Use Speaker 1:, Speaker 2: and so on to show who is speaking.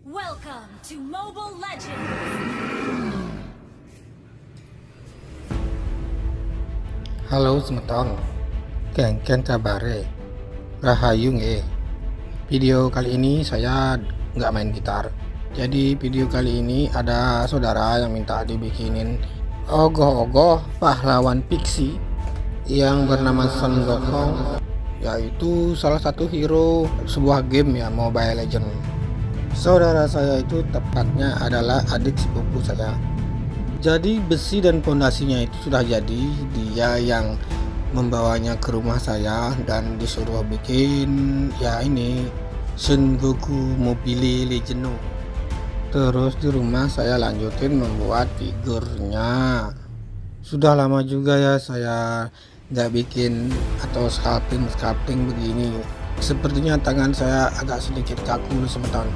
Speaker 1: Welcome to Mobile Legends!
Speaker 2: Halo semeton, kengken kabare, rahayu nge. Video kali ini saya nggak main gitar. Jadi video kali ini ada saudara yang minta dibikinin ogoh-ogoh pahlawan Pixie yang bernama Son Gokong, yaitu salah satu hero sebuah game ya, Mobile Legends. Saudara saya itu tepatnya adalah adik sepupu saya. Jadi besi dan pondasinya itu sudah jadi, dia yang membawanya ke rumah saya dan disuruh bikin ya ini Son Goku Mobile Legends. Terus di rumah saya lanjutin membuat figurnya. Sudah lama juga ya saya nggak bikin atau sculpting begini. Sepertinya tangan saya agak sedikit kaku sebentar.